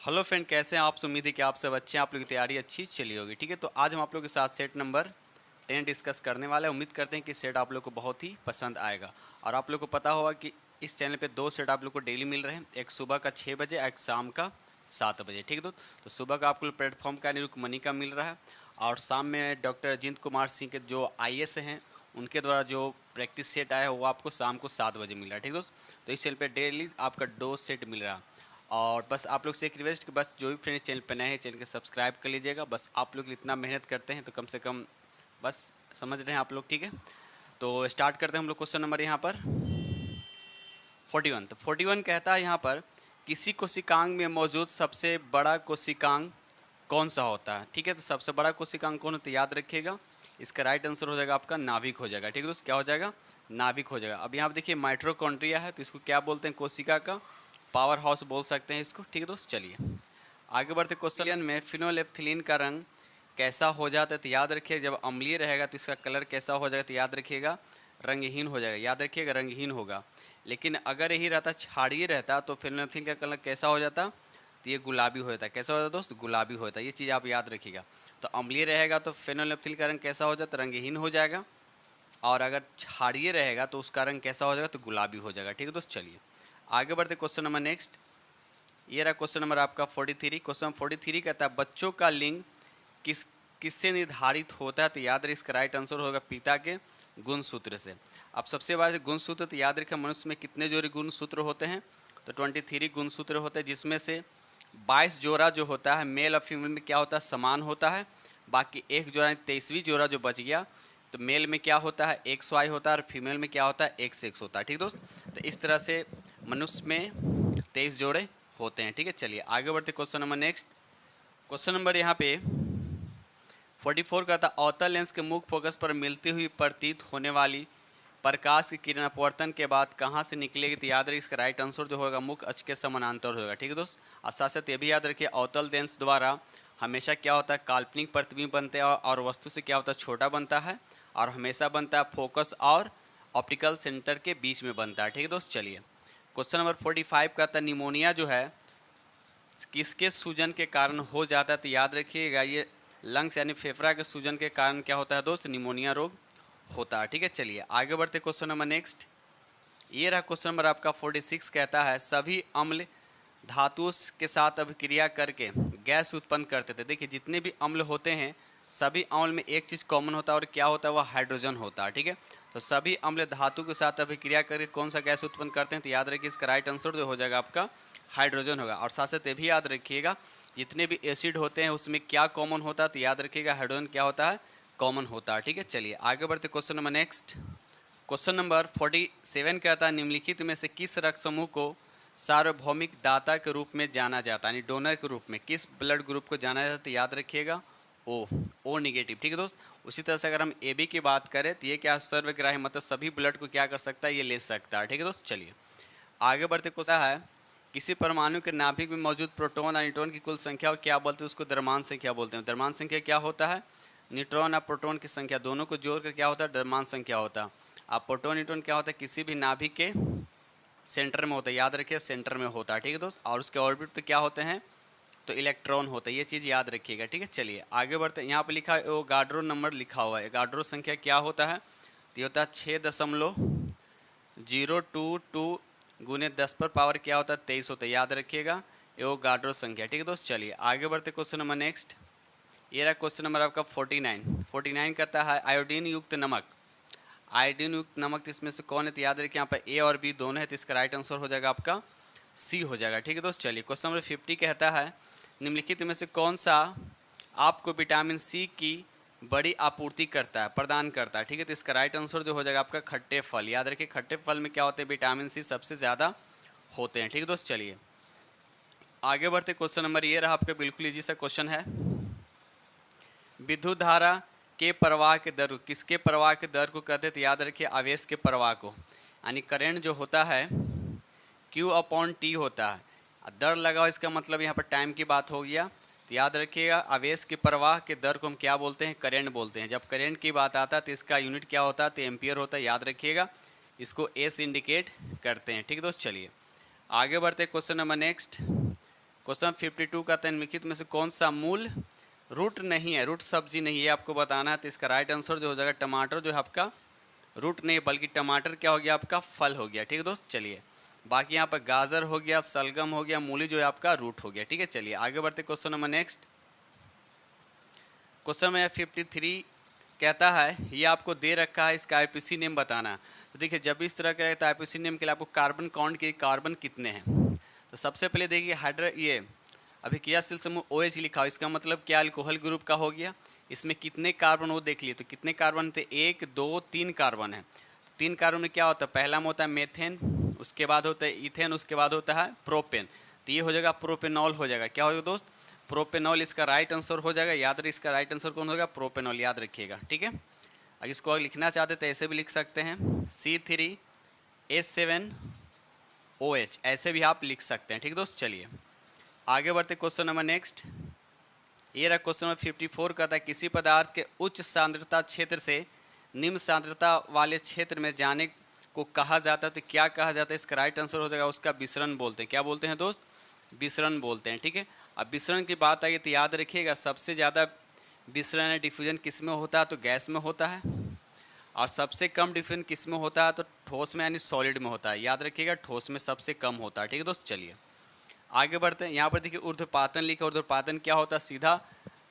Hello friend, कैसे हैं आप। उम्मीद है कि आप सब अच्छे हैं, आप लोगों की तैयारी अच्छी चली होगी। ठीक है, तो आज हम आप लोगों के साथ सेट नंबर 10 डिस्कस करने वाले हैं। उम्मीद करते हैं कि सेट आप लोग को बहुत ही पसंद आएगा। और आप लोग को पता होगा कि इस चैनल पे दो सेट आप लोग को डेली मिल रहे हैं, एक सुबह का 6 बजे, एक शाम का 7 बजे। ठीक है दोस्त, तो सुबह का आपको प्लेटफॉर्म का निरुक मनी का मिल रहा है, और शाम में डॉक्टर अजिंत कुमार सिंह के जो IAS हैं उनके द्वारा जो प्रैक्टिस सेट आया है वो आपको शाम को 7 बजे मिल रहा है। ठीक है दोस्त, तो इस चैनल पे डेली आपका दो सेट मिल रहा है। और बस आप लोग से एक रिक्वेस्ट कि बस जो भी फ्रेंड्स चैनल पर नए हैं चैनल को सब्सक्राइब कर लीजिएगा। बस आप लोग इतना मेहनत करते हैं तो कम से कम बस समझ रहे हैं आप लोग। ठीक है, तो स्टार्ट करते हैं हम लोग। क्वेश्चन नंबर यहाँ पर 41। तो 41 कहता है यहाँ पर, किसी कोशिकांग में मौजूद सबसे बड़ा कोशिकांग कौन सा होता है। ठीक है, तो सबसे बड़ा कोशिकांग कौन होता है, याद रखिएगा। इसका राइट आंसर हो जाएगा आपका नाभिक हो जाएगा। ठीक है दोस्त, क्या हो जाएगा, नाभिक हो जाएगा। अब यहाँ पर देखिए माइटोकॉन्ड्रिया है, तो इसको क्या बोलते हैं, कोशिका का पावर हाउस बोल सकते हैं इसको। ठीक है दोस्त, चलिए आगे बढ़ते। क्वेश्चन में फिनोलेप्थिलीन का रंग कैसा हो जाता है, तो याद रखिए जब अम्लीय रहेगा तो इसका कलर कैसा हो जाएगा, तो याद रखिएगा रंगहीन हो जाएगा। याद रखिएगा रंगहीन होगा। लेकिन अगर यही रहता क्षारीय रहता तो फिनोलेप्थिलीन का कलर कैसा हो जाता, तो ये गुलाबी हो जाता। कैसा हो जाता दोस्त, गुलाबी हो जाता। ये चीज़ आप याद रखिएगा। तो अम्लीय रहेगा तो फिनोलेप्थिलीन का रंग कैसा हो जाता, रंगहीन हो जाएगा। और अगर क्षारीय रहेगा तो उसका रंग कैसा हो जाएगा, तो गुलाबी हो जाएगा। ठीक है दोस्त, चलिए आगे बढ़ते। क्वेश्चन नंबर नेक्स्ट, ये रहा क्वेश्चन नंबर आपका 43। क्वेश्चन 43 कहता है, बच्चों का लिंग किससे निर्धारित होता है, तो याद रखिए इसका राइट आंसर होगा पिता के गुणसूत्र से। अब सबसे बार गुणसूत्र, तो याद रखें मनुष्य में कितने जोड़े गुणसूत्र होते हैं, तो 23 गुणसूत्र होते हैं, जिसमें से 22 जोड़ा जो होता है मेल और फीमेल में क्या होता है, समान होता है। बाकी एक जोड़ा 23वीं जोड़ा जो बच गया, तो मेल में क्या होता है XY होता है, और फीमेल में क्या होता है XX होता है। ठीक दोस्त, तो इस तरह से मनुष्य में 23 जोड़े होते हैं। ठीक है, चलिए आगे बढ़ते। Question number next, question number यहाँ पे 44 का था, अवतल लेंस के मुख्य फोकस पर मिलती हुई प्रतीत होने वाली प्रकाश की किरण अपवर्तन के बाद कहाँ से निकलेगी, तो याद रखिए इसका राइट आंसर जो होगा मुख्य अक्ष के समानांतर होगा। ठीक है दोस्त, और साथ साथ ये भी याद रखिए अवतल लेंस द्वारा हमेशा क्या होता है, काल्पनिक प्रतिबिंब बनते हैं, और वस्तु से क्या होता है, छोटा बनता है, और हमेशा बनता है फोकस और ऑप्टिकल सेंटर के बीच में बनता है। ठीक है दोस्त, चलिए क्वेश्चन नंबर 45 का था, निमोनिया जो है किसके सूजन के कारण हो जाता है, तो याद रखिएगा ये लंग्स यानी फेफड़ा के सूजन के कारण क्या होता है दोस्त, निमोनिया रोग होता है। ठीक है, चलिए आगे बढ़ते। क्वेश्चन नंबर नेक्स्ट, ये रहा क्वेश्चन नंबर आपका 46 कहता है, सभी अम्ल धातुओं के साथ अभिक्रिया करके गैस उत्पन्न करते थे। देखिए जितने भी अम्ल होते हैं सभी अम्ल में एक चीज़ कॉमन होता है, और क्या होता है, वह हाइड्रोजन होता है। ठीक है, तो सभी अम्ल धातु के साथ अभिक्रिया करके कौन सा गैस उत्पन्न करते हैं, तो याद रखिए इसका राइट आंसर जो हो जाएगा आपका हाइड्रोजन होगा। और साथ साथ ये भी याद रखिएगा जितने भी एसिड होते हैं उसमें क्या कॉमन होता है, तो याद रखिएगा हाइड्रोजन क्या होता है, कॉमन होता है। ठीक है, चलिए आगे बढ़ते। Question number next, question number 47 कहता है, निम्नलिखित में से किस रक्त समूह को सार्वभौमिक दाता के रूप में जाना जाता है, यानी डोनर के रूप में किस ब्लड ग्रुप को जाना जाता है, तो याद रखिएगा ओ नेगेटिव। ठीक है दोस्त, उसी तरह से अगर हम AB की बात करें तो ये क्या सर्वग्राही, मतलब सभी ब्लड को क्या कर सकता है, ये ले सकता है। ठीक है दोस्त, चलिए आगे बढ़ते। क्वेश्चन है, किसी परमाणु के नाभिक में मौजूद प्रोटॉन और न्यूट्रॉन की कुल संख्या को क्या बोलते हैं, उसको द्रव्यमान संख्या बोलते हैं। द्रव्यमान संख्या क्या होता है, न्यूट्रॉन और प्रोटॉन की संख्या दोनों को जोड़कर क्या होता है, द्रव्यमान संख्या होता है। अब प्रोटॉन न्यूट्रॉन क्या होता है, किसी भी नाभिक के सेंटर में होता है, याद रखिए सेंटर में होता है। ठीक है दोस्त, और उसके ऑर्बिट पे क्या होते हैं, तो इलेक्ट्रॉन होता है। ये चीज़ याद रखिएगा। ठीक है, चलिए आगे बढ़ते हैं। यहाँ पे लिखा है एवोगाड्रो नंबर लिखा हुआ है, एवोगाड्रो संख्या क्या होता है, तो ये होता है 6.022 गुने 10 पर पावर क्या होता है, 23 होता है। याद रखिएगा एवोगाड्रो संख्या। ठीक है दोस्त, चलिए आगे बढ़ते। क्वेश्चन नंबर नेक्स्ट, ये रहा क्वेश्चन नंबर आपका 49 कहता है, आयोडीन युक्त नमक, आयोडीन युक्त नमक इसमें से कौन है, तो याद रखिए यहाँ पर A और B दोनों है, तो इसका राइट आंसर हो जाएगा आपका C हो जाएगा। ठीक है दोस्त, चलिए क्वेश्चन नंबर 50 कहता है, निम्नलिखित में से कौन सा आपको विटामिन C की बड़ी आपूर्ति करता है, प्रदान करता है। ठीक है, तो इसका राइट आंसर जो हो जाएगा आपका खट्टे फल। याद रखिए खट्टे फल में क्या होते हैं, विटामिन C सबसे ज़्यादा होते हैं। ठीक है दोस्त, चलिए आगे बढ़ते। क्वेश्चन नंबर ये रहा आपका, बिल्कुल इजी सा क्वेश्चन है, विद्युत धारा के प्रवाह के दर, किसके प्रवाह के दर को कहते हैं, तो याद रखिए आवेश के प्रवाह को, यानी करंट जो होता है Q/T होता है। दर लगाओ इसका मतलब यहाँ पर टाइम की बात हो गया, तो याद रखिएगा आवेश के प्रवाह के दर को हम क्या बोलते हैं, करंट बोलते हैं। जब करंट की बात आता है तो इसका यूनिट क्या होता है, तो एम्पियर होता है। याद रखिएगा इसको A से इंडिकेट करते हैं। ठीक है दोस्त, चलिए आगे बढ़ते। क्वेश्चन नंबर नेक्स्ट, क्वेश्चन 52 का निम्नलिखित में से कौन सा मूल रूट नहीं है, रूट सब्जी नहीं है, आपको बताना है। तो इसका राइट आंसर जो हो जाएगा टमाटर जो है आपका रूट नहीं, बल्कि टमाटर क्या हो गया आपका फल हो गया। ठीक है दोस्त, चलिए बाकी यहाँ पर गाजर हो गया, सलगम हो गया, मूली जो है आपका रूट हो गया। ठीक है, चलिए आगे बढ़ते question number next. Question number 53 कहता है, ये आपको दे रखा है, इसका आईपीसी नेम बताना है। तो देखिए जब इस तरह का रहता है आईपीसी नेम के लिए आपको कार्बन काउंट के कार्बन कितने हैं। तो सबसे पहले देखिए ये अभिक्रियाशील समूह OH लिखा हो, इसका मतलब क्या अल्कोहल ग्रुप का हो गया। इसमें कितने कार्बन वो देख लिए, तो कितने कार्बन थे, 1 2 3 कार्बन है। 3 कार्बन में क्या होता है, पहला में होता है मेथेन, उसके बाद होता है इथेन, उसके बाद होता है प्रोपेन। तो ये हो जाएगा प्रोपेनॉल हो जाएगा। क्या होगा दोस्त, प्रोपेनॉल इसका राइट आंसर हो जाएगा। याद रखिए इसका राइट आंसर कौन होगा, प्रोपेनॉल, याद रखिएगा। ठीक है, अगर इसको अगर लिखना चाहते तो ऐसे भी लिख सकते हैं, C3H7OH, ऐसे भी आप लिख सकते हैं। ठीक दोस्त, चलिए आगे बढ़ते क्वेश्चन नंबर नेक्स्ट। ये रहा क्वेश्चन नंबर 54 का था, किसी पदार्थ के उच्च सांद्रता क्षेत्र से निम्न सांद्रता वाले क्षेत्र में जाने को कहा जाता है। तो क्या कहा जाता है, इसका राइट आंसर हो जाएगा उसका विसरण बोलते हैं। क्या बोलते हैं दोस्त, विसरण बोलते हैं। ठीक है, अब विसरण की बात आई तो याद रखिएगा सबसे ज़्यादा विसरण या डिफ्यूजन किस में होता है, तो गैस में होता है। और सबसे कम डिफ्यूजन किस में होता है, तो ठोस में यानी सॉलिड में होता है। याद रखिएगा ठोस में सबसे कम होता है। ठीक है दोस्त, चलिए आगे बढ़ते हैं। यहाँ पर देखिए ऊर्ध्वपातन लिखा, ऊर्ध्वपातन क्या होता है, सीधा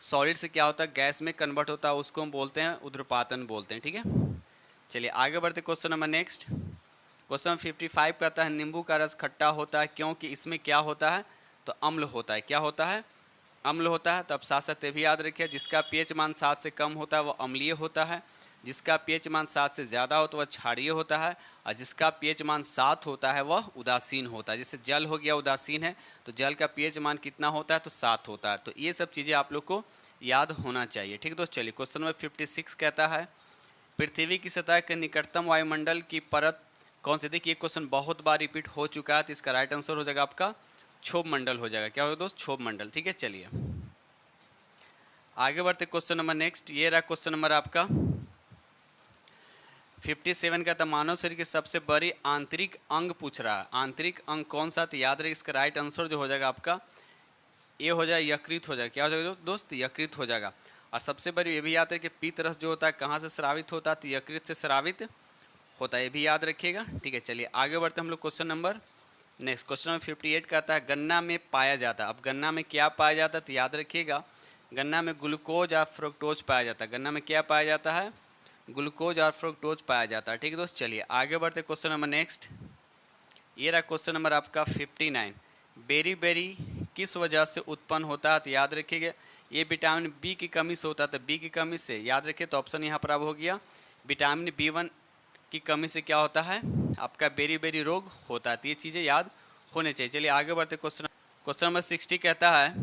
सॉलिड से क्या होता है गैस में कन्वर्ट होता है, उसको हम बोलते हैं ऊर्ध्वपातन बोलते हैं। ठीक है, चलिए आगे बढ़ते क्वेश्चन नंबर नेक्स्ट। क्वेश्चन 55 कहता है, नींबू का रस खट्टा होता है क्योंकि इसमें क्या होता है, तो अम्ल होता है। क्या होता है, अम्ल होता है। तो अब साथ साथ ये भी याद रखिए, जिसका पीएच मान 7 से कम होता है वह अम्लीय होता है, जिसका पीएच मान 7 से ज़्यादा हो तो वह क्षारीय होता है, और जिसका पीएच मान 7 होता है वह उदासीन होता है। जैसे जल हो गया उदासीन है, तो जल का पीएच मान कितना होता है, तो 7 होता है। तो ये सब चीज़ें आप लोग को याद होना चाहिए। ठीक दोस्त, चलिए क्वेश्चन नंबर 56 कहता है, पृथ्वी की सतह के निकटतम वायुमंडल की परत कौन सी। देखिए ये क्वेश्चन बहुत बार रिपीट हो चुका है, तो इसका राइट आंसर हो जाएगा आपका क्षोभ मंडल हो जाएगा। क्या होगा दोस्त, क्षोभ मंडल। ठीक है, चलिए आगे बढ़ते क्वेश्चन नंबर नेक्स्ट। ये रहा क्वेश्चन नंबर आपका 57 का था, मानव शरीर के सबसे बड़ी आंतरिक अंग पूछ रहा है। आंतरिक अंग कौन सा, तो याद रहे इसका राइट आंसर जो हो जाएगा आपका ये हो जाएगा यकृत हो जाएगा। क्या हो जाएगा दोस्त, यकृत हो जाएगा। और सबसे बड़ी ये भी याद है कि पीत रस जो होता है कहाँ से स्रावित होता है, तो यकृत से स्रावित होता है, ये भी याद रखिएगा। ठीक है, चलिए आगे बढ़ते हम लोग question number next. Question number 58 का आता है, गन्ना में पाया जाता है। अब गन्ना में क्या पाया जाता है, तो याद रखिएगा गन्ना में ग्लूकोज और फ्रुक्टोज पाया जाता है। गन्ना में क्या पाया जाता है, ग्लूकोज और फ्रुक्टोज पाया जाता है। ठीक है दोस्त, चलिए आगे बढ़ते क्वेश्चन नंबर नेक्स्ट। ये रहा क्वेश्चन नंबर आपका 59, बेरी बेरी किस वजह से उत्पन्न होता है, तो याद रखिएगा ये विटामिन बी की कमी से होता है। तो बी की कमी से याद रखिए, तो ऑप्शन यहाँ पर अब हो गया विटामिन B1 की कमी से क्या होता है आपका बेरी बेरी रोग होता है। तो ये चीज़ें याद होने चाहिए। चलिए आगे बढ़ते क्वेश्चन नंबर 60 कहता है,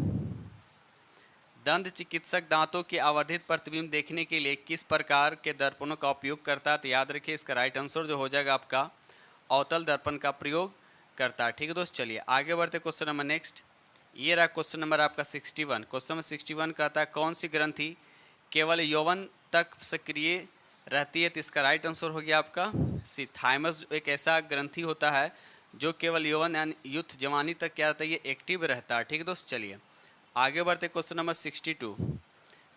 दंत चिकित्सक दांतों के आवर्धित प्रतिबिंब देखने के लिए किस प्रकार के दर्पणों का उपयोग करता है। तो याद रखिए इसका राइट आंसर जो हो जाएगा आपका अवतल दर्पण का प्रयोग करता है। ठीक है दोस्त, चलिए आगे बढ़ते क्वेश्चन नंबर नेक्स्ट। ये रहा क्वेश्चन नंबर आपका 61। क्वेश्चन नंबर 61 कहता है, कौन सी ग्रंथि केवल यौवन तक सक्रिय रहती है। तो इसका राइट आंसर हो गया आपका सी, थाइमस एक ऐसा ग्रंथि होता है जो केवल यौवन यानी यूथ जवानी तक क्या रहता है, ये एक्टिव रहता है। ठीक है दोस्त, चलिए आगे बढ़ते क्वेश्चन नंबर 62,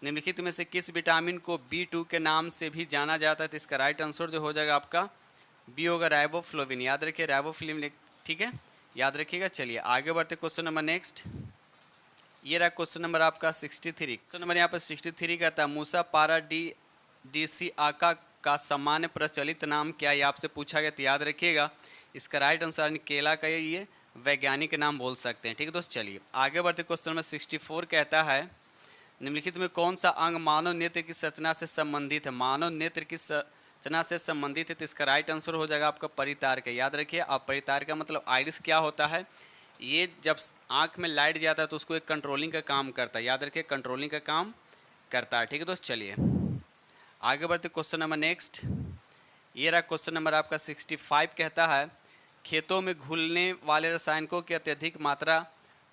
निम्नलिखित में से किस विटामिन को B2 के नाम से भी जाना जाता है। तो इसका राइट आंसर जो हो जाएगा आपका बी होगा राइबोफ्लोविन। याद रखिए राइबोफ्लोविन, ठीक है याद रखिएगा। चलिए आगे बढ़ते क्वेश्चन नंबर नेक्स्ट। ये रहा क्वेश्चन नंबर आपका 63। क्वेश्चन नंबर यहाँ पर 63 का था, मूसा पारा DC आका का सामान्य प्रचलित नाम क्या, ये आपसे पूछा गया। तो याद रखिएगा इसका राइट आंसर केला का ये वैज्ञानिक नाम बोल सकते हैं। ठीक है दोस्त, चलिए आगे बढ़ते क्वेश्चन नंबर 64 कहता है, निम्नलिखित में कौन सा अंग मानव नेत्र की संरचना से संबंधित है। मानव नेत्र की संरचना से संबंधित है, तो इसका राइट आंसर हो जाएगा आपका परितारक। याद रखिए, अब परितारक का मतलब आइरिस क्या होता है, ये जब आंख में लाइट जाता है तो उसको एक कंट्रोलिंग का काम करता है। याद रखिए कंट्रोलिंग का काम करता है। ठीक है दोस्त, चलिए आगे बढ़ते क्वेश्चन नंबर नेक्स्ट। ये रहा क्वेश्चन नंबर आपका 65 कहता है, खेतों में घुलने वाले रसायनों की अत्यधिक मात्रा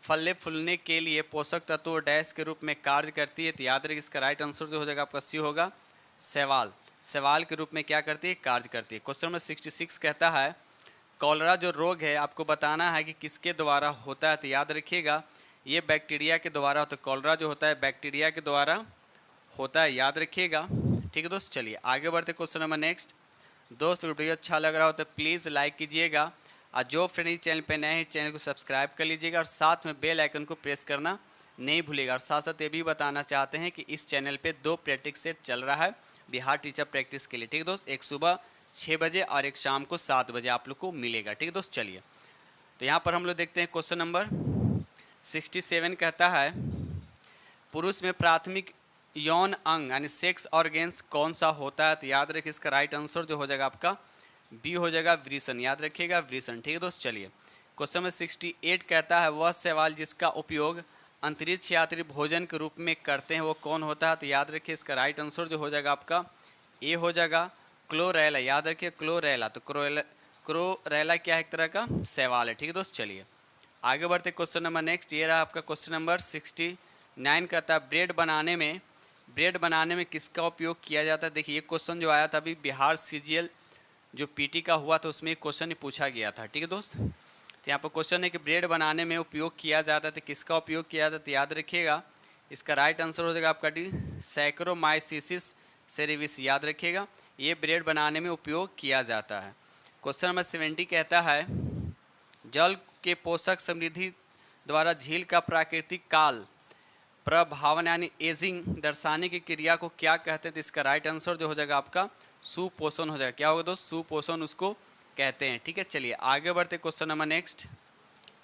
फलने फूलने के लिए पोषक तत्व डैश के रूप में कार्य करती है। तो याद रखिए इसका राइट आंसर जो हो जाएगा आपका सी होगा, शैवाल। शैवाल के रूप में क्या करती है, कार्य करती है। क्वेश्चन नंबर 66 कहता है, कॉलरा जो रोग है आपको बताना है कि किसके द्वारा होता है। तो याद रखिएगा ये बैक्टीरिया के द्वारा होता है। कॉलरा जो होता है बैक्टीरिया के द्वारा होता है, याद रखिएगा। ठीक है दोस्त, चलिए आगे बढ़ते क्वेश्चन नंबर नेक्स्ट। दोस्त वीडियो अच्छा लग रहा हो तो प्लीज़ लाइक कीजिएगा, और जो फ्रेंड इस चैनल पे नए हैं चैनल को सब्सक्राइब कर लीजिएगा, और साथ में बेल आइकन को प्रेस करना नहीं भूलिएगा। और साथ साथ ये भी बताना चाहते हैं कि इस चैनल पे 2 प्रैक्टिस सेट चल रहा है बिहार टीचर प्रैक्टिस के लिए। ठीक है दोस्त, एक सुबह 6 बजे और एक शाम को 7 बजे आप लोग को मिलेगा। ठीक है दोस्त, चलिए तो यहाँ पर हम लोग देखते हैं क्वेश्चन नंबर 67 कहता है पुरुष में प्राथमिक यौन अंग यानी सेक्स ऑर्गेन्स कौन सा होता है। तो याद रखिए इसका राइट आंसर जो हो जाएगा आपका बी हो जाएगा, वृषण। याद रखिएगा वृषण। ठीक है दोस्त, चलिए क्वेश्चन नंबर 68 कहता है वह शैवाल जिसका उपयोग अंतरिक्ष यात्री भोजन के रूप में करते हैं वो कौन होता है। तो याद रखिए इसका राइट आंसर जो हो जाएगा आपका ए हो जाएगा, क्लोरेला। याद रखिए क्लोरेला। तो क्लोरेला क्या है, एक तरह का शैवाल है। ठीक है दोस्त, चलिए आगे बढ़ते क्वेश्चन नंबर नेक्स्ट। ये रहा आपका क्वेश्चन नंबर 69 कहता है ब्रेड बनाने में किसका उपयोग किया जाता है। देखिए ये क्वेश्चन जो आया था अभी बिहार सीजीएल जो पीटी का हुआ था उसमें एक क्वेश्चन पूछा गया था। ठीक है दोस्त, तो यहाँ पर क्वेश्चन है कि ब्रेड बनाने में उपयोग किया जाता है तो किसका उपयोग किया जाता है। तो याद रखिएगा इसका राइट आंसर हो जाएगा आपका डी, सैकरोमाइसिस सेरेविस। याद रखिएगा ये ब्रेड बनाने में उपयोग किया जाता है। क्वेश्चन नंबर 70 कहता है जल के पोषक समृद्धि द्वारा झील का प्राकृतिक काल प्रभावन यानी एजिंग दर्शाने की क्रिया को क्या कहते हैं। तो इसका राइट आंसर जो हो जाएगा आपका सुपोषण हो जाएगा। क्या होगा दोस्त, सुपोषण उसको कहते हैं। ठीक है, चलिए आगे बढ़ते क्वेश्चन नंबर नेक्स्ट।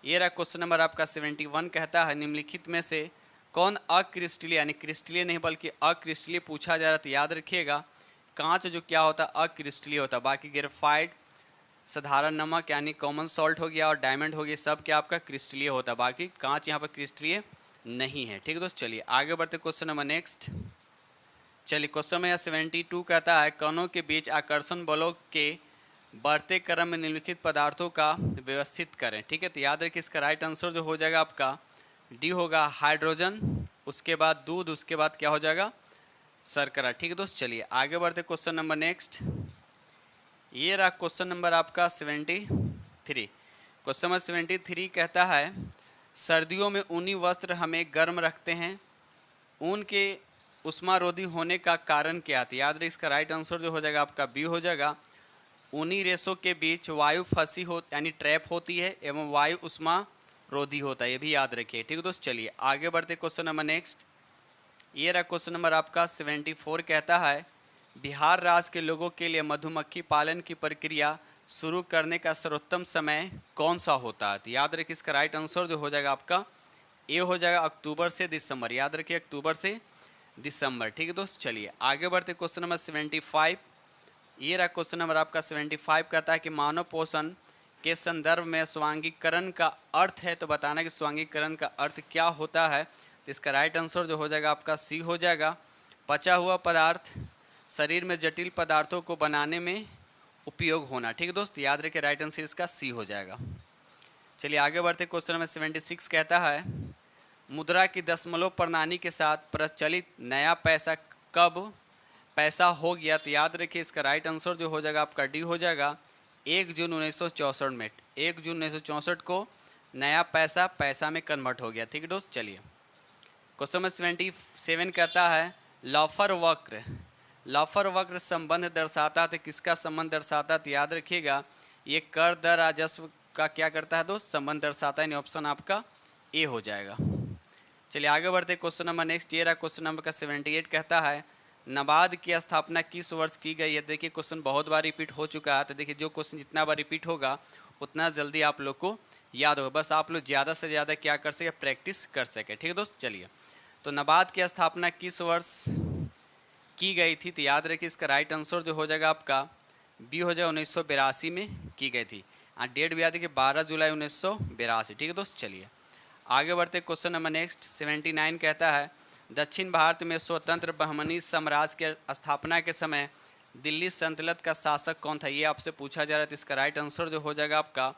ये रहा क्वेश्चन नंबर आपका 71 कहता है निम्नलिखित में से कौन अक्रिस्टलीय यानी क्रिस्टलीय नहीं बल्कि अक्रिस्टलीय पूछा जा रहा है। तो याद रखिएगा कांच जो क्या होता है अक्रिस्टलीय होता है, बाकी ग्रेफाइट साधारण नमक यानी कॉमन सॉल्ट हो गया और डायमंड हो गया सब क्या आपका क्रिस्टलीय होता है, बाकी कांच यहाँ पर क्रिस्टलीय नहीं है। ठीक है दोस्त, चलिए आगे बढ़ते क्वेश्चन नंबर नेक्स्ट। चलिए क्वेश्चन नंबर 72 कहता है कणों के बीच आकर्षण बलों के बढ़ते क्रम में निम्नलिखित पदार्थों का व्यवस्थित करें। ठीक है, तो याद रखिए इसका राइट आंसर जो हो जाएगा आपका डी होगा, हाइड्रोजन, उसके बाद दूध, उसके बाद क्या हो जाएगा शर्करा। ठीक है दोस्त, चलिए आगे बढ़ते क्वेश्चन नंबर नेक्स्ट। ये रहा क्वेश्चन नंबर आपका 73। क्वेश्चन नंबर 73 कहता है सर्दियों में ऊनी वस्त्र हमें गर्म रखते हैं, ऊन के उष्मारोधी होने का कारण क्या है। याद रखिए इसका राइट आंसर जो हो जाएगा आपका बी हो जाएगा, ऊनी रेशों के बीच वायु फंसी हो यानी ट्रैप होती है एवं वायु उष्मारोधी होता है, ये भी याद रखिए। ठीक है दोस्त, चलिए आगे बढ़ते क्वेश्चन नंबर नेक्स्ट। ये रहा क्वेश्चन नंबर आपका 74 कहता है बिहार राज्य के लोगों के लिए मधुमक्खी पालन की प्रक्रिया शुरू करने का सर्वोत्तम समय कौन सा होता है। तो याद रखिए इसका राइट आंसर जो हो जाएगा आपका ए हो जाएगा, अक्टूबर से दिसंबर। याद रखिए अक्टूबर से दिसंबर। ठीक है दोस्त, चलिए आगे बढ़ते क्वेश्चन नंबर 75। ये रहा क्वेश्चन नंबर आपका 75 कहता है कि मानव पोषण के संदर्भ में स्वांगीकरण का अर्थ है, तो बताना कि स्वांगीकरण का अर्थ क्या होता है। तो इसका राइट आंसर जो हो जाएगा आपका सी हो जाएगा, पचा हुआ पदार्थ शरीर में जटिल पदार्थों को बनाने में उपयोग होना। ठीक है दोस्त, याद रखिए राइट आंसर इसका सी हो जाएगा। चलिए आगे बढ़ते क्वेश्चन नंबर 76 कहता है मुद्रा की दशमलव प्रणाली के साथ प्रचलित नया पैसा कब पैसा हो गया। तो याद रखिए इसका राइट आंसर जो हो जाएगा आपका डी हो जाएगा, 1 जून 1964 में। 1 जून 1964 को नया पैसा में कन्वर्ट हो गया। ठीक है दोस्त, चलिए क्वेश्चन नंबर 77 कहता है लॉफर वक्र संबंध दर्शाता है, तो किसका संबंध दर्शाता है। तो याद रखिएगा ये कर दर राजस्व का क्या करता है दोस्त, संबंध दर्शाता है। ऑप्शन आपका ए हो जाएगा। चलिए आगे बढ़ते क्वेश्चन नंबर नेक्स्ट। ये रहा क्वेश्चन नंबर का 78 कहता है नाबार्ड की स्थापना किस वर्ष की गई है। देखिए क्वेश्चन बहुत बार रिपीट हो चुका है, तो देखिए जो क्वेश्चन जितना बार रिपीट होगा उतना जल्दी आप लोग को याद होगा, बस आप लोग ज़्यादा से ज़्यादा क्या कर सके प्रैक्टिस कर सके। ठीक है दोस्त, चलिए तो नाबार्ड की स्थापना किस वर्ष की गई थी। तो याद रखिए इसका राइट आंसर जो हो जाएगा आपका बी हो जाएगा, 1982 में की गई थी। डेट भी याद है कि 12 जुलाई 1982। ठीक है दोस्त, चलिए आगे बढ़ते क्वेश्चन नंबर नेक्स्ट। 79 कहता है दक्षिण भारत में स्वतंत्र बहमनी साम्राज्य के स्थापना के समय दिल्ली सल्तनत का शासक कौन था, ये आपसे पूछा जा रहा है। तो इसका राइट आंसर जो हो जाएगा आपका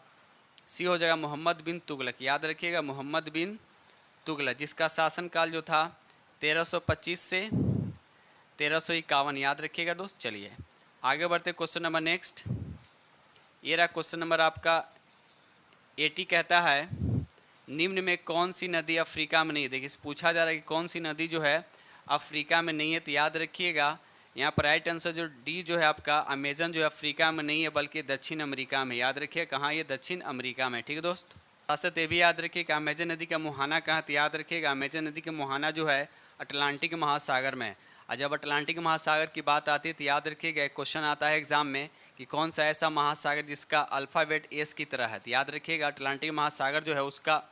सी हो जाएगा, मोहम्मद बिन तुगलक। याद रखिएगा मोहम्मद बिन तुगलक, जिसका शासनकाल जो था 1325 से 1351। याद रखिएगा दोस्त, चलिए आगे बढ़ते क्वेश्चन नंबर नेक्स्ट। ये रहा क्वेश्चन नंबर आपका 80 कहता है निम्न में कौन सी नदी अफ्रीका में नहीं है? देखिए पूछा जा रहा है कि कौन सी नदी जो है अफ्रीका में नहीं है, तो याद रखिएगा यहाँ पर राइट आंसर जो डी जो है आपका अमेजन जो है अफ्रीका में नहीं है बल्कि दक्षिण अमेरिका में। याद रखिए कहाँ, ये दक्षिण अमेरिका में। ठीक है दोस्त, साथ ये भी याद रखिए कि अमेजन नदी का मुहाना कहाँ, तो याद रखिएगा अमेजन नदी का मुहाना जो है अटलांटिक महासागर में। और जब अटलांटिक महासागर की बात आती है तो याद रखिएगा एक क्वेश्चन आता है एग्जाम में कि कौन सा ऐसा महासागर जिसका अल्फ़ाबेट एस की तरह है। तो याद रखिएगा अटलांटिक महासागर जो है उसका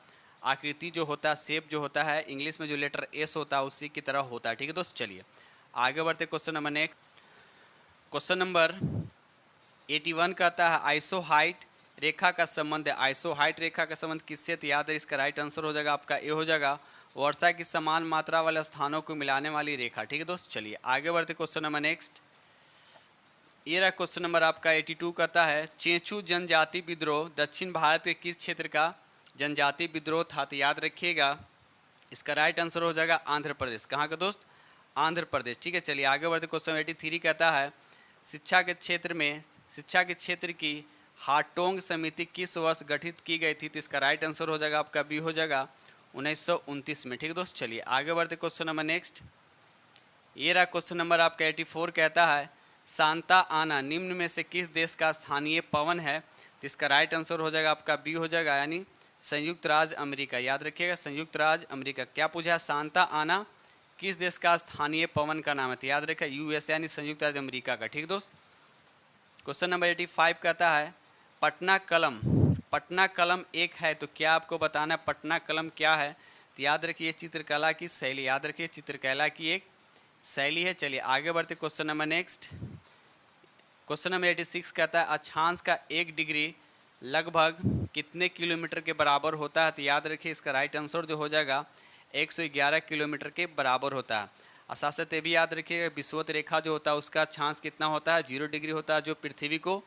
आकृति जो होता है, शेप जो होता है, इंग्लिश में जो लेटर एस होता है उसी की तरह होता है। ठीक है दोस्त, चलिए आगे बढ़ते question number next. Question number 81 कहता है आइसोहाइट रेखा का संबंध है। आइसोहाइट रेखा का संबंध किससे? तो याद है इसका राइट आंसर हो जाएगा आपका ए हो जाएगा, वर्षा की समान मात्रा वाले स्थानों को मिलाने वाली रेखा। ठीक है दोस्त, चलिए आगे बढ़ते क्वेश्चन नंबर नेक्स्ट। ये रहा क्वेश्चन नंबर आपका 82 कहता है चेंचू जनजाति विद्रोह दक्षिण भारत के किस क्षेत्र का जनजाति विद्रोह था? तो याद रखिएगा इसका राइट आंसर हो जाएगा आंध्र प्रदेश। कहाँ का दोस्त? आंध्र प्रदेश। ठीक है, चलिए आगे बढ़ते क्वेश्चन 83 कहता है शिक्षा के क्षेत्र की हाटोंग समिति किस वर्ष गठित की गई थी? तो इसका राइट आंसर हो जाएगा आपका बी हो जाएगा 1929 में। ठीक है दोस्त, चलिए आगे बढ़ते क्वेश्चन नंबर नेक्स्ट। ये रहा क्वेश्चन नंबर आपका 84 कहता है सांता आना निम्न में से किस देश का स्थानीय पवन है? तो इसका राइट आंसर हो जाएगा आपका बी हो जाएगा यानी संयुक्त राज्य अमेरिका। याद रखिएगा संयुक्त राज्य अमेरिका। क्या पूछा है? सांता आना किस देश का स्थानीय पवन का नाम है? तो याद रखिए यूएस यानी संयुक्त राज्य अमेरिका का। ठीक दोस्त, क्वेश्चन नंबर 85 कहता है पटना कलम एक है, तो क्या आपको बताना है पटना कलम क्या है? तो याद रखिए चित्रकला की शैली। याद रखिए चित्रकला की एक शैली है। चलिए आगे बढ़ते question number next. Question number 86 कहता है अक्षांश का 1 डिग्री लगभग कितने किलोमीटर के बराबर होता है? तो याद रखिए इसका राइट आंसर जो हो जाएगा 111 किलोमीटर के बराबर होता है। और साथ साथ ये भी याद रखिएगा विषुवत रेखा जो होता है उसका अक्षांश कितना होता है? 0 डिग्री होता है, जो पृथ्वी को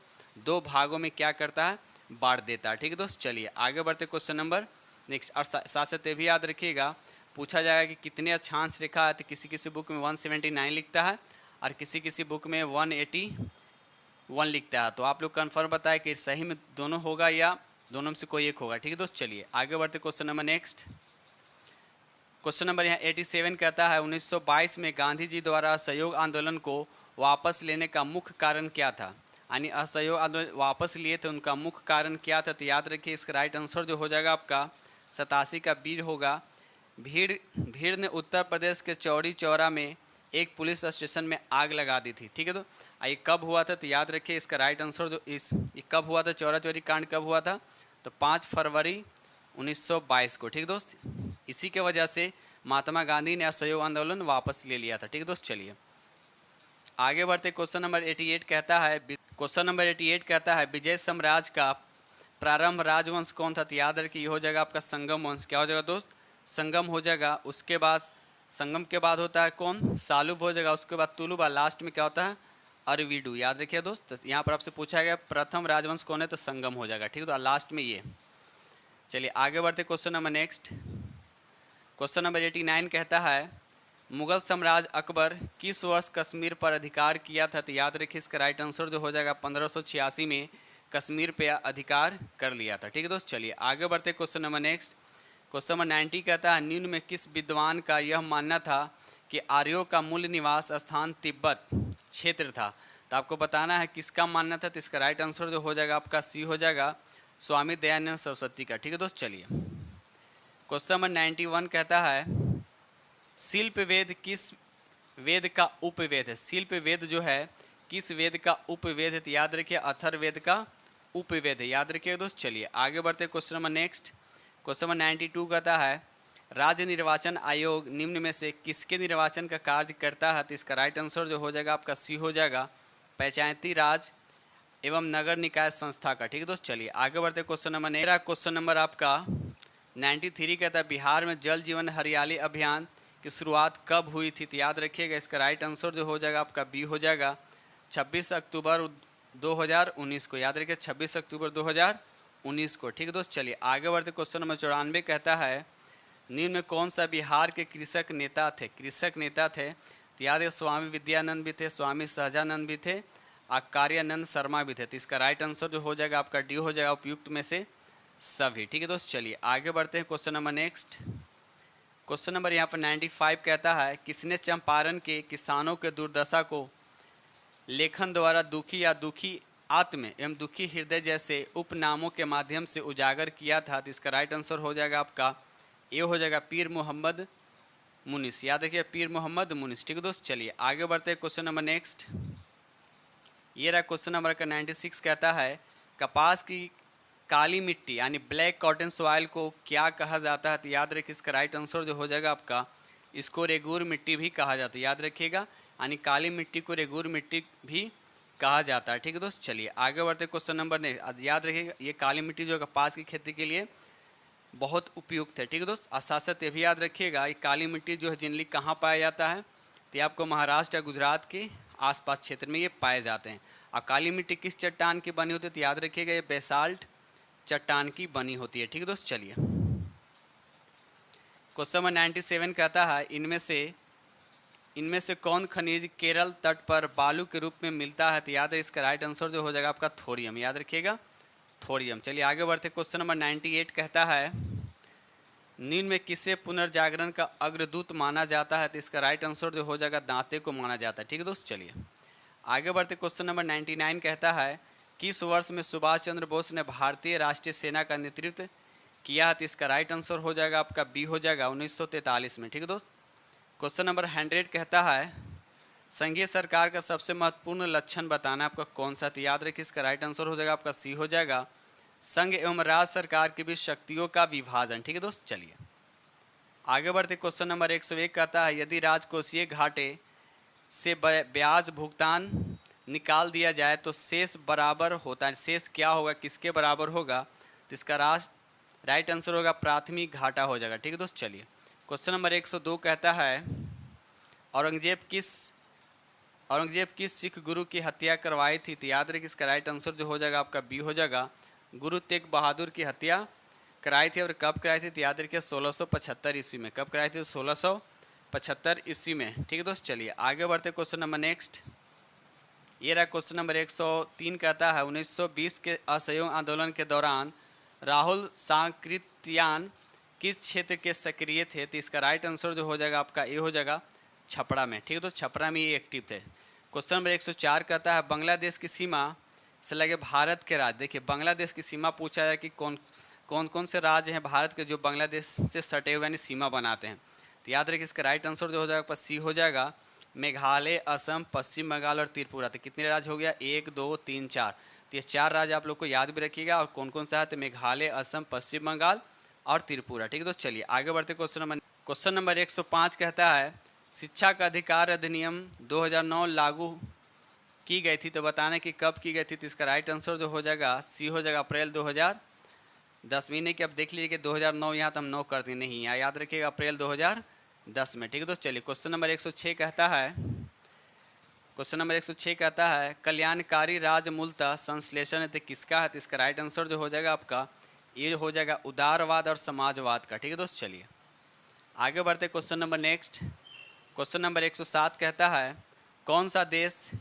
2 भागों में क्या करता है? बांट देता है। ठीक है दोस्त, चलिए आगे बढ़ते क्वेश्चन नंबर नेक्स्ट। और साथ साथ ये भी याद रखिएगा पूछा जाएगा कि कितने अक्षांश रेखा है? तो किसी बुक में 179 लिखता है और किसी बुक में 181 लिखता है। तो आप लोग कन्फर्म बताएं कि सही में दोनों होगा या दोनों में से कोई एक होगा। ठीक है दोस्त, चलिए आगे बढ़ते question number next. Question number यहाँ 87 कहता है 1922 में गांधी जी द्वारा असहयोग आंदोलन को वापस लेने का मुख्य कारण क्या था? यानी असहयोग आंदोलन वापस लिए थे, उनका मुख्य कारण क्या था? तो याद रखिए इसका राइट आंसर जो हो जाएगा आपका 87 का बी होगा। भीड़ ने उत्तर प्रदेश के चौरी चौरा में एक पुलिस स्टेशन में आग लगा दी थी। ठीक है, तो ये कब हुआ था? तो याद रखिए इसका राइट आंसर जो ये कब हुआ था, चौरा चौरी कांड कब हुआ था? तो 5 फरवरी 1922 को। ठीक दोस्त, इसी के वजह से महात्मा गांधी ने असहयोग आंदोलन वापस ले लिया था। ठीक दोस्त, चलिए आगे बढ़ते क्वेश्चन नंबर 88 कहता है विजय साम्राज्य का प्रारंभ राजवंश कौन था? तो याद रखिए ये हो जाएगा आपका संगम वंश। क्या हो जाएगा दोस्त? संगम हो जाएगा। उसके बाद संगम के बाद होता है कौन? सालुब हो जाएगा। उसके बाद तुलुब, लास्ट में क्या होता है? अरविडू। याद रखिए दोस्त, तो यहाँ पर आपसे पूछा गया प्रथम राजवंश कौन है? तो संगम हो जाएगा। ठीक है, तो लास्ट में ये। चलिए आगे बढ़ते question number next. Question number 89 कहता है मुगल साम्राज्य अकबर किस वर्ष कश्मीर पर अधिकार किया था? तो याद रखिए इसका राइट आंसर जो हो जाएगा 1586 में कश्मीर पे अधिकार कर लिया था। ठीक है दोस्त, चलिए आगे बढ़ते question number next. Question number 90 कहता है निम्न में किस विद्वान का यह मानना था कि आर्यों का मूल निवास स्थान तिब्बत क्षेत्र था? तो आपको बताना है किसका मानना था। तो इसका राइट आंसर जो हो जाएगा आपका सी हो जाएगा स्वामी दयानंद सरस्वती का। ठीक है दोस्त, चलिए क्वेश्चन नंबर 91 कहता है शिल्प वेद किस वेद का उपवेद है? शिल्प वेद जो है किस वेद का उपवेद है? तो याद रखिए अथर्ववेद का उपवेद है। याद रखिए दोस्त, चलिए आगे बढ़ते question number next. Question number 92 कहता है राज्य निर्वाचन आयोग निम्न में से किसके निर्वाचन का कार्य करता है? तो इसका राइट आंसर जो हो जाएगा आपका सी हो जाएगा पंचायती राज एवं नगर निकाय संस्था का। ठीक है दोस्त, चलिए आगे बढ़ते क्वेश्चन नंबर मेरा क्वेश्चन नंबर आपका 93 कहता है बिहार में जल जीवन हरियाली अभियान की शुरुआत कब हुई थी? तो याद रखिएगा इसका राइट आंसर जो हो जाएगा आपका बी हो जाएगा 26 अक्टूबर 2019 को। याद रखिए 26 अक्टूबर 2019 को। ठीक है दोस्त, चलिए आगे बढ़ते क्वेश्चन नंबर 94 कहता है निम्न में कौन सा बिहार के कृषक नेता थे? तो याद है स्वामी विद्यानंद भी थे, स्वामी सहजानंद भी थे, आचार्यानंद शर्मा भी थे। तो इसका राइट आंसर जो हो जाएगा आपका डी हो जाएगा उपयुक्त में से सभी। ठीक है दोस्त, चलिए आगे बढ़ते हैं question number next. Question number यहाँ पर 95 कहता है, किसने चंपारण के किसानों के दुर्दशा को लेखन द्वारा दुखी या दुखी आत्म एवं दुखी हृदय जैसे उपनामों के माध्यम से उजागर किया था? तो इसका राइट आंसर हो जाएगा आपका ए हो जाएगा पीर मोहम्मद मुनिस। याद रखिए पीर मोहम्मद मुनिस। ठीक है दोस्त, चलिए आगे बढ़ते हैं क्वेश्चन नंबर नेक्स्ट। ये रहा क्वेश्चन नंबर का 96 कहता है, कपास की काली मिट्टी यानी ब्लैक कॉटन सॉइल को क्या कहा जाता है? तो याद रखिए इसका राइट आंसर जो हो जाएगा आपका, इसको रेगूर मिट्टी भी कहा जाता है। याद रखिएगा, यानी काली मिट्टी को रेगूर मिट्टी भी कहा जाता है। ठीक है दोस्त, चलिए आगे बढ़ते क्वेश्चन नंबर नेक्स्ट। याद रखिएगा ये काली मिट्टी जो है कपास की खेती के लिए बहुत उपयुक्त है। ठीक है दोस्त, और साथ साथ ये भी याद रखिएगा ये काली मिट्टी जो है जनरली कहाँ पाया जाता है? तो ये आपको महाराष्ट्र या गुजरात के आसपास क्षेत्र में ये पाए जाते हैं। और काली मिट्टी किस चट्टान की बनी होती है? तो याद रखिएगा ये बेसाल्ट चट्टान की बनी होती है। ठीक है दोस्त, चलिए क्वेश्चन नंबर 97 कहता है, इनमें से कौन खनिज केरल तट पर बालू के रूप में मिलता है? तो याद है इसका राइट आंसर जो हो जाएगा आपका थोरियम। याद रखिएगा थोरियम। चलिए आगे बढ़ते क्वेश्चन नंबर 98 कहता है, निम्न में किसे पुनर्जागरण का अग्रदूत माना जाता है? तो इसका राइट आंसर जो हो जाएगा दांते को माना जाता है। ठीक है दोस्त, चलिए आगे बढ़ते क्वेश्चन नंबर 99 कहता है, किस वर्ष में सुभाष चंद्र बोस ने भारतीय राष्ट्रीय सेना का नेतृत्व किया? तो इसका राइट आंसर हो जाएगा आपका बी हो जाएगा 1943 में। ठीक है दोस्त, क्वेश्चन नंबर 100 कहता है, संघीय सरकार का सबसे महत्वपूर्ण लक्षण बताना आपका कौन सा? तो याद रखिए इसका राइट आंसर हो जाएगा आपका सी हो जाएगा संघ एवं राज्य सरकार के बीच शक्तियों का विभाजन। ठीक है दोस्त, चलिए आगे बढ़ते क्वेश्चन नंबर 101 कहता है, यदि राजकोषीय घाटे से ब्याज भुगतान निकाल दिया जाए तो शेष बराबर होता है। शेष क्या होगा, किसके बराबर होगा? तो इसका राइट आंसर होगा प्राथमिक घाटा हो जाएगा। ठीक है दोस्त, चलिए क्वेश्चन नंबर 102 कहता है, औरंगजेब किस सिख गुरु की हत्या करवाई थी? तो याद रखिए इसका राइट आंसर जो हो जाएगा आपका बी हो जाएगा गुरु तेग बहादुर की हत्या कराई थी। और कब कराई थी? तो याद रखिए 1675 ईस्वी में। कब कराई थी? 1675 ईस्वी में। ठीक है दोस्त, चलिए आगे बढ़ते क्वेश्चन नंबर नेक्स्ट। ये रहा क्वेश्चन नंबर 103 कहता है, 1920 के असहयोग आंदोलन के दौरान राहुल सांकृत्यान किस क्षेत्र के सक्रिय थे? तो इसका राइट आंसर जो हो जाएगा आपका ए हो जाएगा छपरा में। ठीक है दोस्त, छपरा में ये एक्टिव थे। क्वेश्चन नंबर 104 कहता है, बांग्लादेश की सीमा से लगे भारत के राज्य। देखिए बांग्लादेश की सीमा पूछा जाए कि कौन से राज्य हैं भारत के जो बांग्लादेश से सटे हुए यानी सीमा बनाते हैं? तो याद रखिए इसका राइट आंसर जो हो जाएगा सी हो जाएगा मेघालय, असम, पश्चिम बंगाल और त्रिपुरा। तो कितने राज्य हो गया? 1 2 3 4। तो ये 4 राज्य आप लोग को याद भी रखिएगा। और कौन कौन सा है? तो मेघालय, असम, पश्चिम बंगाल और त्रिपुरा। ठीक है दोस्त, चलिए आगे बढ़ते क्वेश्चन नंबर 105 कहता है, शिक्षा का अधिकार अधिनियम 2009 लागू की गई थी। तो बताना कि कब की गई थी? तो इसका राइट आंसर जो हो जाएगा सी हो जाएगा अप्रैल 2010 महीने की। अब देख लीजिए कि 2009 यहाँ तो हम 9 करते नहीं, यहाँ याद रखिएगा अप्रैल 2010 में। ठीक है दोस्त, चलिए क्वेश्चन नंबर 106 कहता है, कल्याणकारी राज्य मूलतः संश्लेषण है किसका है? तो इसका राइट आंसर जो हो जाएगा आपका ये हो जाएगा उदारवाद और समाजवाद का। ठीक है दोस्त, चलिए आगे बढ़ते question number next. Question number 107 कहता है, कौन सा देश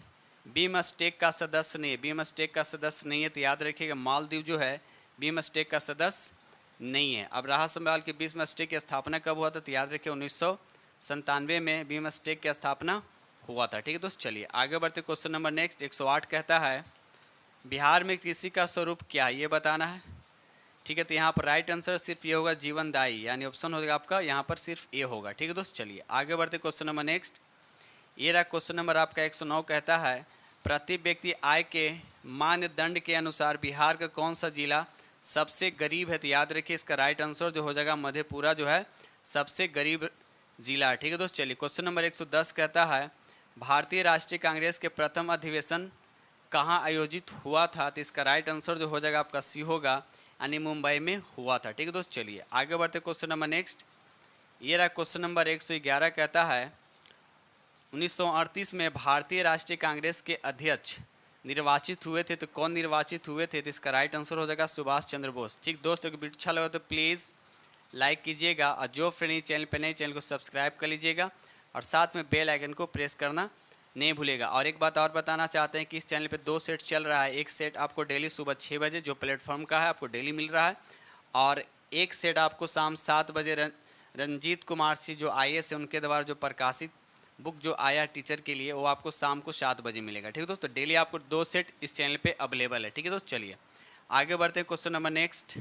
बीमस्टेक का सदस्य नहीं है? बीमस्टेक का सदस्य नहीं है तो याद रखिएगा मालदीव जो है बीमस्टेक का सदस्य नहीं है। अब रहा सवाल कि बीमस्टेक की स्थापना कब हुआ था? तो याद रखिए 1997 में बीमस्टेक की स्थापना हुआ था। ठीक है दोस्त, चलिए आगे बढ़ते क्वेश्चन नंबर नेक्स्ट। 108 कहता है, बिहार में कृषि का स्वरूप क्या है? ये बताना है। ठीक है, तो यहाँ पर राइट आंसर सिर्फ ये होगा जीवनदायी, यानी ऑप्शन होगा आपका यहाँ पर सिर्फ ए होगा। ठीक है दोस्त, चलिए आगे बढ़ते क्वेश्चन नंबर नेक्स्ट। ये रहा क्वेश्चन नंबर आपका 109 कहता है, प्रति व्यक्ति आय के मानदंड के अनुसार बिहार का कौन सा जिला सबसे गरीब है? तो याद रखिए इसका राइट आंसर जो हो जाएगा मधेपुरा जो है सबसे गरीब जिला है। ठीक है दोस्त, चलिए क्वेश्चन नंबर 110 कहता है, भारतीय राष्ट्रीय कांग्रेस के प्रथम अधिवेशन कहाँ आयोजित हुआ था? तो इसका राइट आंसर जो हो जाएगा आपका सी होगा, यानी मुंबई में हुआ था। ठीक है दोस्त, चलिए आगे बढ़ते क्वेश्चन नंबर नेक्स्ट। ये रहा क्वेश्चन नंबर 111 कहता है, 1938 में भारतीय राष्ट्रीय कांग्रेस के अध्यक्ष निर्वाचित हुए थे। तो कौन निर्वाचित हुए थे? तो इसका राइट आंसर हो जाएगा सुभाष चंद्र बोस। ठीक दोस्त, अगर वीडियो अच्छा लगा तो प्लीज़ लाइक कीजिएगा और जो फ्रेंड चैनल पर नए चैनल को सब्सक्राइब कर लीजिएगा और साथ में बेल आइकन को प्रेस करना नहीं भूलेगा। और एक बात और बताना चाहते हैं कि इस चैनल पे 2 सेट चल रहा है। एक सेट आपको डेली सुबह 6 बजे जो प्लेटफॉर्म का है आपको डेली मिल रहा है, और एक सेट आपको शाम 7 बजे रंजीत कुमार सिंह जो IAS है उनके द्वारा जो प्रकाशित बुक जो आया टीचर के लिए, वो आपको शाम को 7 बजे मिलेगा। ठीक है दोस्तों, डेली आपको 2 सेट इस चैनल पे अवेलेबल है। ठीक है दोस्तों, चलिए आगे बढ़ते हैं क्वेश्चन नंबर नेक्स्ट।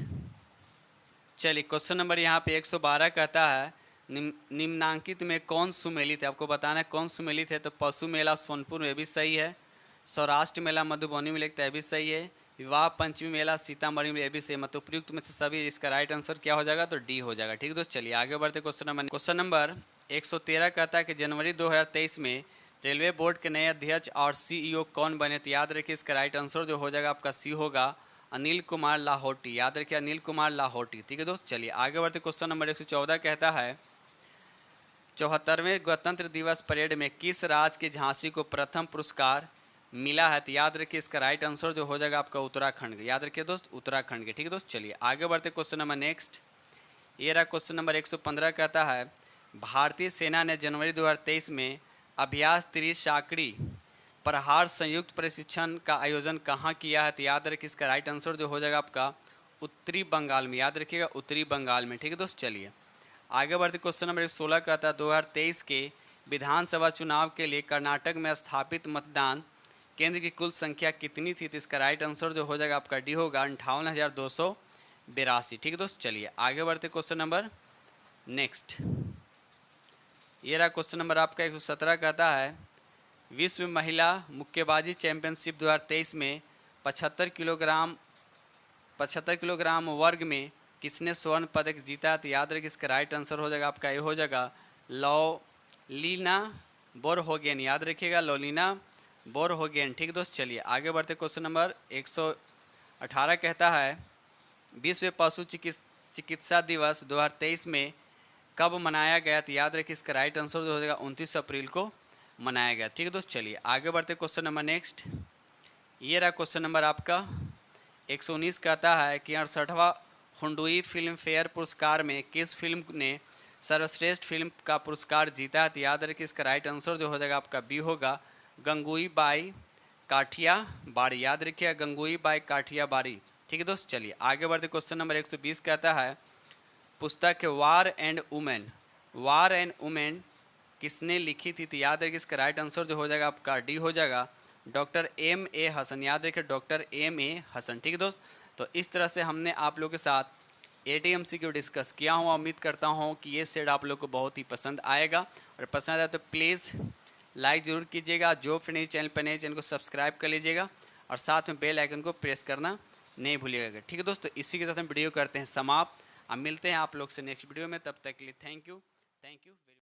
चलिए क्वेश्चन नंबर यहाँ पे 112 कहता है निम्नांकित में कौन सुमेलित है। आपको बताना है कौन सुमेलित है। तो पशु मेला सोनपुर में भी सही है, सौराष्ट्र मेला मधुबनी में लगता है भी सही है, विवाह पंचमी मेला सीतामढ़ी में भी सही है। मतलब उपयुक्त में से सभी, इसका राइट आंसर क्या हो जाएगा, तो डी हो जाएगा। ठीक है दोस्तों, चलिए आगे बढ़ते क्वेश्चन नंबर 113 कहता है कि जनवरी 2023 में रेलवे बोर्ड के नए अध्यक्ष और CEO कौन बने। तो याद रखिए इसका राइट आंसर जो हो जाएगा आपका सी होगा, अनिल कुमार लाहौटी। याद रखिए अनिल कुमार लाहौटी। ठीक है दोस्त, चलिए आगे बढ़ते क्वेश्चन नंबर 114 कहता है 74वें गणतंत्र दिवस परेड में किस राज्य की झांसी को प्रथम पुरस्कार मिला है। तो याद रखिए इसका राइट आंसर जो हो जाएगा आपका उत्तराखंड। याद रखिए दोस्त, उत्तराखंड के। ठीक है दोस्त, चलिए आगे बढ़ते क्वेश्चन नंबर नेक्स्ट। ये रहा क्वेश्चन नंबर 115 कहता है भारतीय सेना ने जनवरी 2023 में अभ्यास त्रिशाकड़ी प्रहार संयुक्त प्रशिक्षण का आयोजन कहाँ किया है। तो याद रखिए इसका राइट आंसर जो हो जाएगा आपका उत्तरी बंगाल में। याद रखिएगा उत्तरी बंगाल में। ठीक है दोस्त, चलिए आगे बढ़ते क्वेश्चन नंबर 116 कहता है 2023 के विधानसभा चुनाव के लिए कर्नाटक में स्थापित मतदान केंद्र की कुल संख्या कितनी थी। तो इसका राइट आंसर जो हो जाएगा आपका डी होगा 58,282। ठीक है दोस्त, चलिए आगे बढ़ते क्वेश्चन नंबर नेक्स्ट। ये रहा क्वेश्चन नंबर आपका 117 कहता है विश्व महिला मुक्केबाजी चैंपियनशिप 2023 में 75 किलोग्राम वर्ग में किसने स्वर्ण पदक जीता। तो याद रखिए इसका राइट आंसर हो जाएगा आपका, ये हो जाएगा लॉलिना बोरगोहेन। याद रखिएगा लॉलिना बोरगोहेन। ठीक दोस्त, चलिए आगे बढ़ते क्वेश्चन नंबर 118 कहता है विश्व पशु चिकित्सा दिवस 2023 में कब मनाया गया। तो याद रखिए इसका राइट आंसर जो हो जाएगा 29 अप्रैल को मनाया गया। ठीक है दोस्त, चलिए आगे बढ़ते क्वेश्चन नंबर नेक्स्ट। ये रहा क्वेश्चन नंबर आपका 119 कहता है कि 68वां हुंडई फिल्म फेयर पुरस्कार में किस फिल्म ने सर्वश्रेष्ठ फिल्म का पुरस्कार जीता है। तो याद रखिए इसका राइट आंसर जो हो जाएगा आपका बी होगा, गंगूई बाई काठियावाड़ी। याद रखिए गंगूई बाई काठियावाड़ी। ठीक है दोस्त, चलिए आगे बढ़ते क्वेश्चन नंबर 120 कहता है पुस्तक वार एंड वुमेन किसने लिखी थी। तो याद रखिए इसका राइट आंसर जो हो जाएगा आपका डी हो जाएगा, डॉक्टर M.A. हसन। याद रखिए डॉक्टर M.A. हसन। ठीक है दोस्त, तो इस तरह से हमने आप लोगों के साथ ATMCQ डिस्कस किया हूँ। उम्मीद करता हूँ कि ये सेट आप लोग को बहुत ही पसंद आएगा, और पसंद आया तो प्लीज़ लाइक ज़रूर कीजिएगा। जो फ्रेंड चैनल पर नए चैनल को सब्सक्राइब कर लीजिएगा, और साथ में बेल आइकन को प्रेस करना नहीं भूलिएगा। ठीक है दोस्तों, इसी के साथ हम वीडियो करते हैं समाप्त। अब मिलते हैं आप लोग से नेक्स्ट वीडियो में, तब तक के लिए थैंक यू।